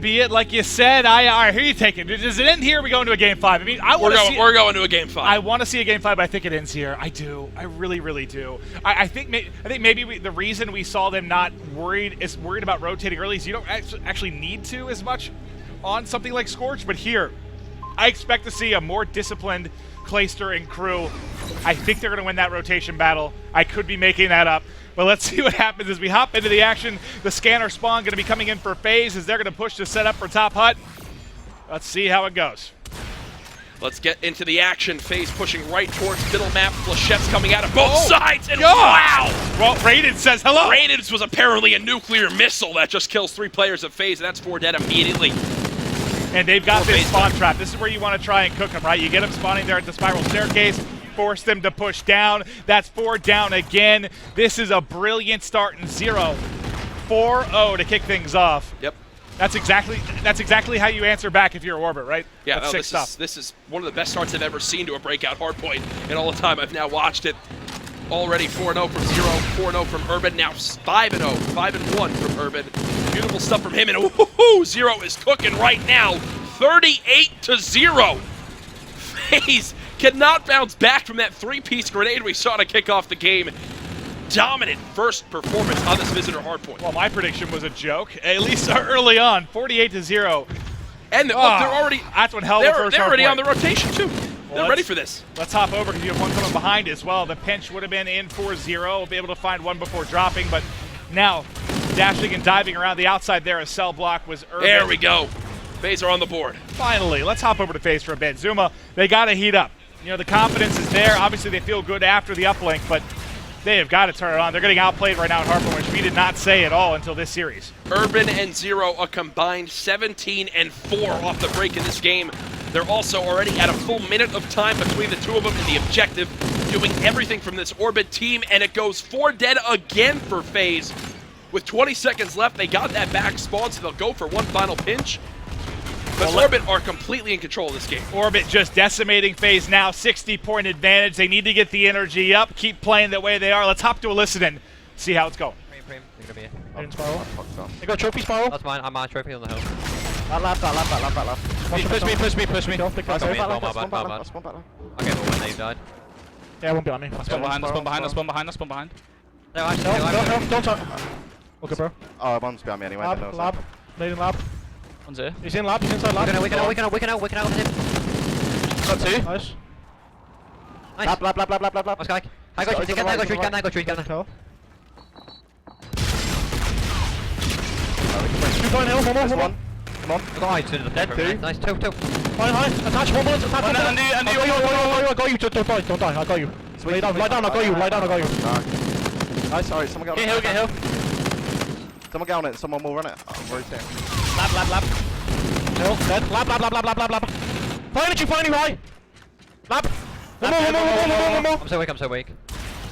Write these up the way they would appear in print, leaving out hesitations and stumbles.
be it. Like you said, I hear you taking it. Does it end here? Or we go into a game 5? I mean, we're going to a game 5. I want to see a game 5, but I think it ends here. I do. I really, really do. I think maybe the reason we saw them not worried about rotating early is you don't actually need to as much on something like Scorch. But here, I expect to see a more disciplined Clayster and crew. I think they're going to win that rotation battle. I could be making that up. But let's see what happens as we hop into the action. The scanner spawn going to be coming in for Faze as they're going to push to set up for top hut. Let's see how it goes. Let's get into the action. Faze pushing right towards middle map. Flechette's coming out of both sides, and wow! Well, Raiden says hello. Raiden's was apparently a nuclear missile that just kills 3 players of Faze, and that's 4 dead immediately. And they've got this spawn trap. This is where you want to try and cook them, right? You get them spawning there at the spiral staircase, force them to push down. That's 4 down again. This is a brilliant start in 0. 4-0 to kick things off. Yep. That's exactly how you answer back if you're Orbit, right? Yeah, that's no, sick stuff. This is one of the best starts I've ever seen to a breakout hardpoint in all the time I've now watched it. Already 4-0 from 0, 4-0 from Urban, now 5-0, 5-1 from Urban. Beautiful stuff from him, and woohoo, 0 is cooking right now, 38-0. Faze cannot bounce back from that 3-piece grenade we saw to kick off the game. Dominant first performance on this visitor hardpoint. Well, my prediction was a joke, at least early on, 48-0. And look, they're already. That's what hell the first They're already hardpoint. on the rotation too. They're ready for this. Let's hop over because you have one coming behind as well. The pinch would have been in for 0. We'll be able to find one before dropping, but now dashing and diving around the outside there. A cell block was Urban. There we go. Faze are on the board. Finally, let's hop over to Faze for a bit. Zuma, they got to heat up. You know, the confidence is there. Obviously, they feel good after the uplink, but they have got to turn it on. They're getting outplayed right now at Hardpoint, which we did not say at all until this series. Urban and 0 a combined 17-4 off the break in this game. They're also already at a full minute of time between the two of them in the objective, doing everything from this Orbit team, and it goes 4 dead again for Faze. With 20 seconds left, they got that back spawn, so they'll go for one final pinch. But Orbit are completely in control of this game. Orbit just decimating Faze now, 60-point advantage. They need to get the energy up, keep playing the way they are. Let's hop to Elicitin, see how it's going. You're gonna be in spiral. They got trophy spiral. That's mine. I'm on trophy on the hill. That lab. Push me. Okay, well, when they died. Yeah, one behind me. Spawn behind. No, actually, Don't touch. Okay, bro. Oh, one's behind me anyway. Lab. Nade in lab. One's here. He's in lab. He's inside lab. We can out with him. Got 2. Nice. Nice. Lab. Nice guy. I got you. Get that. Kill. 2 point hill. One more. Come on. I got you to the Dead 2. Nice. Two. High. Attach one more. I got you. Don't die. I got you. Lie down. I got you. Nice. Alright, someone get on it. Get hill. Someone get on it. Someone will run it. I'm rotating. Lab. Hill. Dead. Lab. Finally, right. Lab. One more. I'm so weak.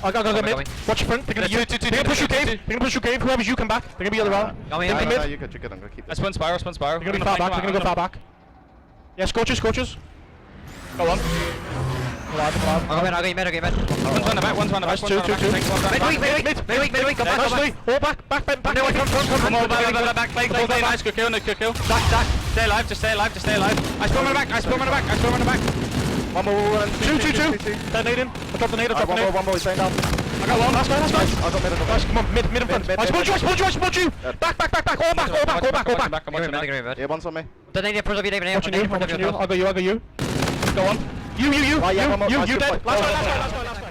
I got mid. Watch your front. They're gonna push you cave. Whoever's you come back. They're gonna be the other round. Got me. No, you're good. I'm gonna keep I this. spun spiral. They're gonna be far back. They're gonna go far back. Yeah, scorches. Go on. I'll go mid. One's on the back. Nice, two. Midweek. Go back. All back. No, Come on, Back. Nice. Good kill. Jack. Stay alive. Just stay alive. I spawn on the back. One more. 2. Dead nade in. I dropped the nade. One more. He's staying down. I got one. Last guy. I got mid. Nice, come on, mid in front. I spawned you. Back. All back. Yeah, one's on me. The nade in front of you, David. Watching you. I got you. Go on. You dead. Last guy.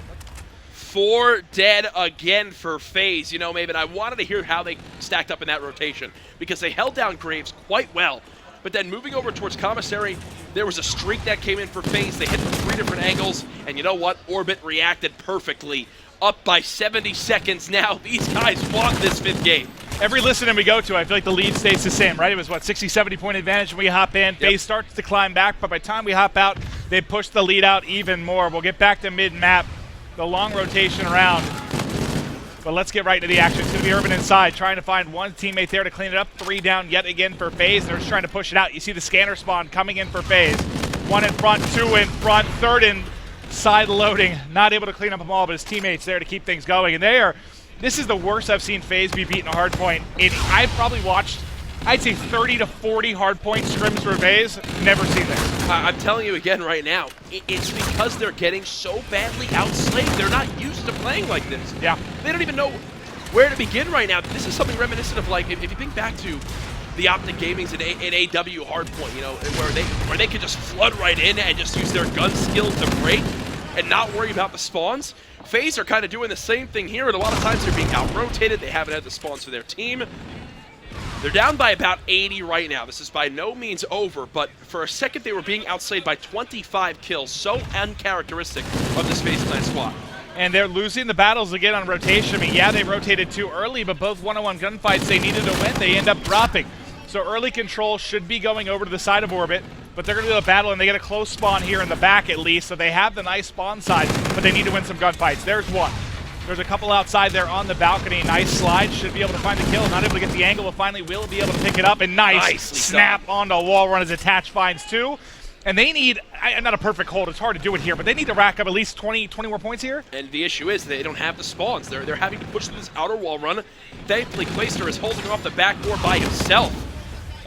4 dead again for Faze. You know, Maven, I wanted to hear how they stacked up in that rotation because they held down Graves quite well. But then moving over towards Commissary, there was a streak that came in for Faze. They hit from 3 different angles, and you know what? Orbit reacted perfectly. Up by 70 seconds now. These guys want this 5th game. Every listening we go to, I feel like the lead stays the same, right? It was, 60-70 point advantage when we hop in. Faze starts to climb back, but by the time we hop out, they push the lead out even more. We'll get back to mid-map, the long rotation around. But let's get right into the action. It's going to be Urban inside, trying to find one teammate there to clean it up. 3 down yet again for Faze. They're just trying to push it out. You see the scanner spawn coming in for Faze. 1 in front, 2 in front, 3rd in side loading. Not able to clean up them all, but his teammates there to keep things going. And this is the worst I've seen Faze be beaten a hard point. I've probably watched I'd say 30 to 40 hardpoint scrims for Faze. Never seen this. I'm telling you again right now, it's because they're getting so badly outslayed. They're not used to playing like this. Yeah. They don't even know where to begin right now. This is something reminiscent of, like, if you think back to the Optic Gaming's in AW hardpoint, you know, where they could just flood right in and just use their gun skills to break and not worry about the spawns. Faze are kind of doing the same thing here, and a lot of times they're being out-rotated. They haven't had the spawns for their team. They're down by about 80 right now. This is by no means over, but for a second they were being outslayed by 25 kills. So uncharacteristic of this Faze Clan squad. And they're losing the battles again on rotation. I mean, yeah, they rotated too early, but both one-on-one gunfights they needed to win, they end up dropping. So early control should be going over to the side of Orbit, but they're going to do a battle, and they get a close spawn here in the back at least, so they have the nice spawn side, but they need to win some gunfights. There's one. There's a couple outside there on the balcony. Nice slide. Should be able to find the kill. Not able to get the angle, but finally will be able to pick it up. And nice snap onto a wall run as Attach finds two. And they need, not a perfect hold, it's hard to do it here, but they need to rack up at least 20 more points here. And the issue is they don't have the spawns. They're having to push through this outer wall run. Thankfully, Clayster is holding off the back door by himself.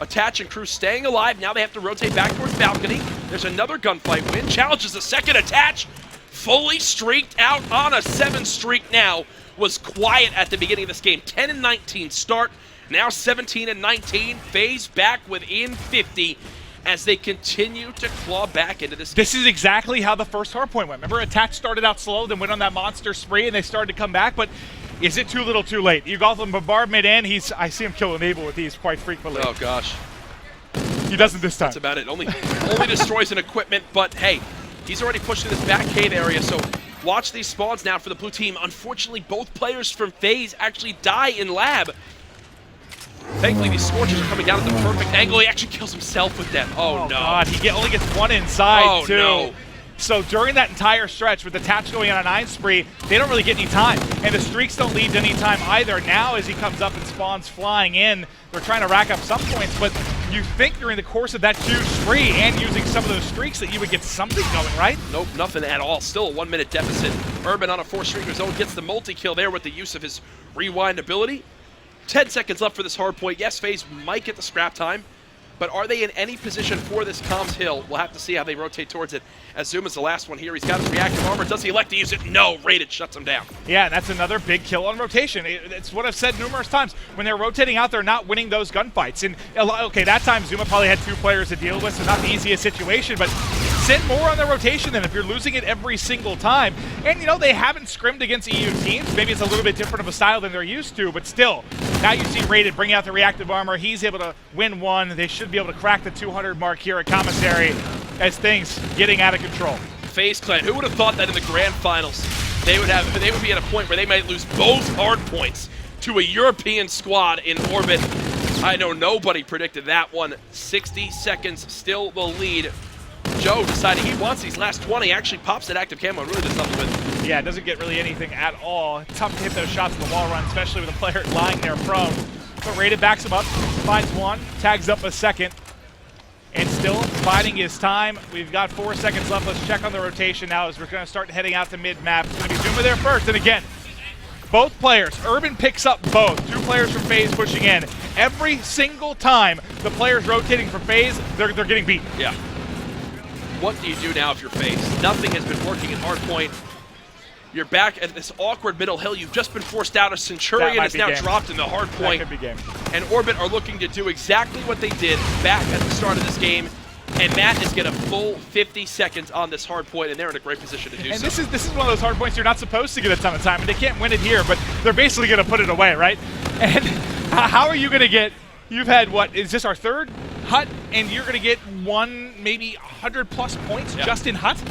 Attach and crew staying alive. Now they have to rotate back towards balcony. There's another gunfight win. Challenges the second. Attach fully streaked out on a 7 streak now. Was quiet at the beginning of this game. 10 and 19 start. Now 17 and 19. Faze back within 50 as they continue to claw back into this game. This is exactly how the first hardpoint went. Remember, Attach started out slow, then went on that monster spree, and they started to come back, but is it too little too late? You got them bombardment in. I see him kill Enable with these quite frequently. Oh, gosh. He doesn't this time. That's about it. Only destroys an equipment, but hey, he's already pushed in this back cave area, so watch these spawns now for the blue team. Unfortunately, both players from Faze actually die in lab. Thankfully, these Scorchers are coming down at the perfect angle. He actually kills himself with them. Oh, no. God, he only gets one inside, too. No. So during that entire stretch with Attach going on a 9 spree, they don't really get any time. And the streaks don't lead to any time either. Now as he comes up and spawns flying in, they're trying to rack up some points, but you think during the course of that 2 spree and using some of those streaks that you would get something going, right? Nope, nothing at all. Still a 1-minute deficit. Urban on a 4-streaker zone gets the multi-kill there with the use of his rewind ability. 10 seconds left for this hard point. Yes, Faze might get the scrap time, but are they in any position for this comms hill? We'll have to see how they rotate towards it. As Zuma's the last one here. He's got his reactive armor. Does he elect to use it? No. Rated shuts him down. Yeah, and that's another big kill on rotation. It's what I've said numerous times. When they're rotating out, they're not winning those gunfights. And, okay, that time Zuma probably had 2 players to deal with, so not the easiest situation, but send more on the rotation than if you're losing it every single time. And, you know, they haven't scrimmed against EU teams. Maybe it's a little bit different of a style than they're used to, but still. Now you see Rated bring out the reactive armor. He's able to win one. They should be able to crack the 200 mark here at Commissary as things getting out of control. Faze Clan, who would have thought that in the grand finals they would be at a point where they might lose both hard points to a European squad in Orbit? I know nobody predicted that one. 60 seconds, still the lead. Joe decided he wants these last 20, actually pops that active camo and really does nothing with it. Yeah, it doesn't get really anything at all. Tough to hit those shots in the wall run, especially with a player lying there prone. But Rated backs him up, finds one, tags up a second, and still biding his time. We've got 4 seconds left. Let's check on the rotation now as we're going to start heading out to mid-map. It's going to be Zuma there first, and again, both players. Urban picks up both. 2 players from Faze pushing in. Every single time the players rotating for Faze, they're getting beat. Yeah. What do you do now if you're Faze? Nothing has been working in hardpoint. You're back at this awkward middle hill. You've just been forced out. A Centurion is now dropped in the hard point. That could be game. And Orbit are looking to do exactly what they did back at the start of this game. And Matt is getting a full 50 seconds on this hard point, and they're in a great position to do so. And this is one of those hard points you're not supposed to get a ton of time, and they can't win it here, but they're basically going to put it away, right? And how are you going to get, you've had, what, is this our 3rd hut, and you're going to get maybe 100-plus points just in hut?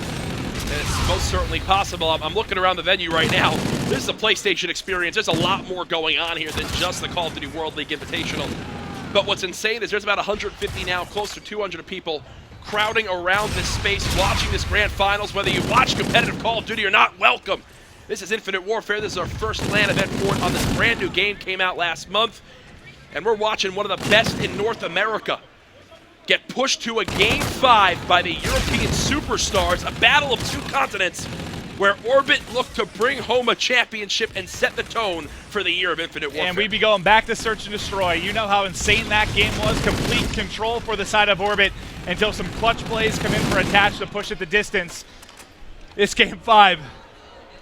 It's most certainly possible. I'm looking around the venue right now. This is a PlayStation experience. There's a lot more going on here than just the Call of Duty World League Invitational. But what's insane is there's about 150 now, close to 200 people crowding around this space, watching this grand finals. Whether you watch competitive Call of Duty or not, welcome. This is Infinite Warfare. This is our first LAN event for it on this brand new game. Came out last month. And we're watching one of the best in North America get pushed to a Game 5 by the European superstars, a battle of 2 continents. where Orbit looked to bring home a championship and set the tone for the year of Infinite Warfare. And we'd be going back to Search and Destroy. You know how insane that game was. Complete control for the side of Orbit until some clutch plays come in for Attach to push it the distance. This game 5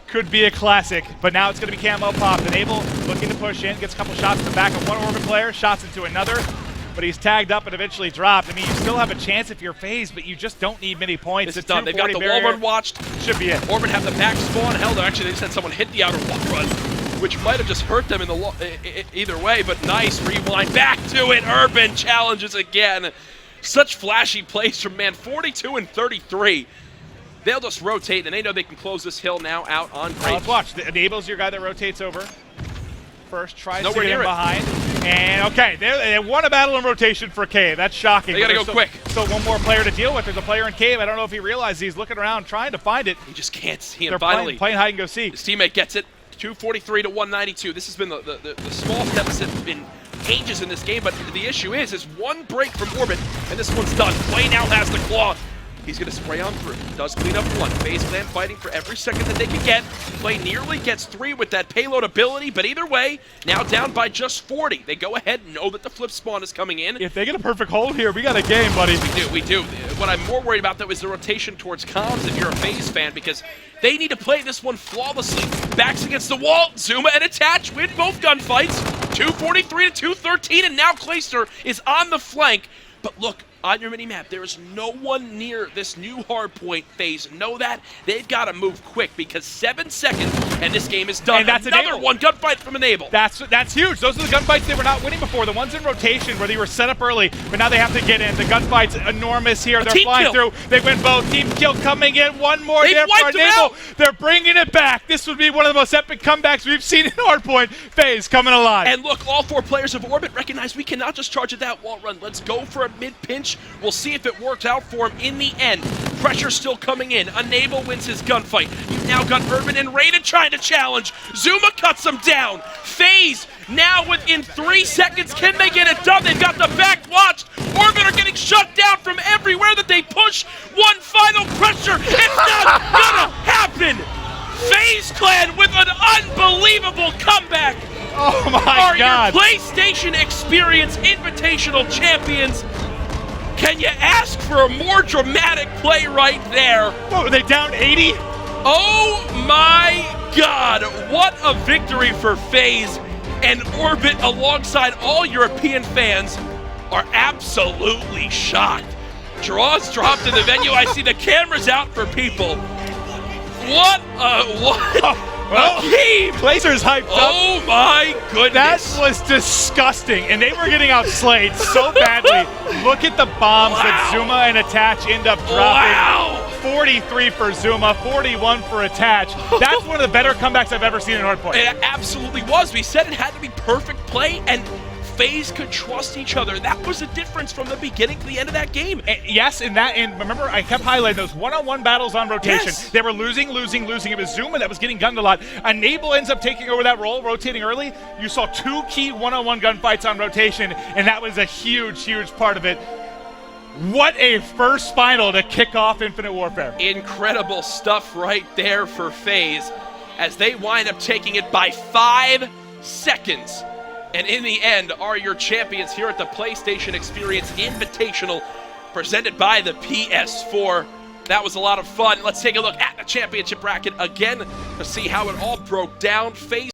could be a classic, but now it's going to be camo popped. Enable looking to push in, gets a couple shots in the back of one Orbit player, shots into another, but he's tagged up and eventually dropped. I mean, you still have a chance if you're Faze, but you just don't need many points. It's done. They've got the wall run watched. Should be it. Orbit have the back spawn held. Actually, they just had someone hit the outer wall run, which might have just hurt them in the either way, but nice rewind. Back to it. Urban challenges again. Such flashy plays from man. 42 and 33. They'll just rotate, and they know they can close this hill now out on Graves. Let's watch. The Enable's your guy that rotates over. First tries Nowhere to get near him it. behind. And okay, they won a battle in rotation for Cave. That's shocking. They gotta But go there's quick. Still one more player to deal with. There's a player in Cave. I don't know if he realizes he's looking around trying to find it. He just can't see him. They're Finally, playing hide and go seek. his teammate gets it. 243 to 192. This has been the small deficit in ages in this game, but the issue is one break from Orbit, and this one's done. Play now has the claw. He's going to spray on through. Does clean up one. Faze Clan fighting for every second that they can get. Play nearly gets 3 with that payload ability, but either way, now down by just 40. They go ahead and know that the flip spawn is coming in. If they get a perfect hold here, we got a game, buddy. We do. What I'm more worried about, though, is the rotation towards comms if you're a Faze fan, because they need to play this one flawlessly. Backs against the wall. Zuma and Attach win both gunfights. 243 to 213, and now Clayster is on the flank. But look, on your mini-map, there is no one near this new hardpoint Faze. Know that. They've got to move quick because 7 seconds and this game is done. And that's another Enable. one gunfight from Enable. That's huge. Those are the gunfights they were not winning before. The ones in rotation where they were set up early, but now they have to get in. The gunfight's enormous here. They're team flying kill. through. They win both. Team kill coming in. One more They've there for wiped them Enable. out. They're bringing it back. This would be one of the most epic comebacks we've seen in hardpoint. Faze coming alive. And look, all 4 players of Orbit recognize we cannot just charge at that wall run. Let's go for a mid-pinch. We'll see if it works out for him in the end. Pressure still coming in. Enable wins his gunfight. You've now got Urban and Raiden trying to challenge. Zuma cuts him down. Faze now within 3 seconds. Can they get it done? They've got the back watched. Orbit are getting shut down from everywhere that they push. One final pressure. It's not gonna happen. Faze Clan with an unbelievable comeback. Oh my Are God. your PlayStation Experience Invitational champions. Can you ask for a more dramatic play right there? What, were they down 80? Oh my God, what a victory for Faze, and Orbit alongside all European fans are absolutely shocked. Draws dropped in the venue. I see the cameras out for people. What a game! Blazers hyped up. Oh my That goodness. was disgusting, and they were getting outslayed so badly. Look at the bombs that Zuma and Attach end up dropping. Wow! 43 for Zuma, 41 for Attach. That's one of the better comebacks I've ever seen in hardpoint. It absolutely was. We said it had to be perfect play, and Faze could trust each other. That was the difference from the beginning to the end of that game. Yes, and remember, I kept highlighting those one-on-one battles on rotation. Yes. They were losing. It was Zuma that was getting gunned a lot. Enable ends up taking over that role, rotating early. You saw 2 key one-on-one gunfights on rotation, and that was a huge, huge part of it. What a first final to kick off Infinite Warfare. Incredible stuff right there for Faze as they wind up taking it by 5 seconds. And in the end, are your champions here at the PlayStation Experience Invitational, presented by the PS4. That was a lot of fun. Let's take a look at the championship bracket again to see how it all broke down. Faze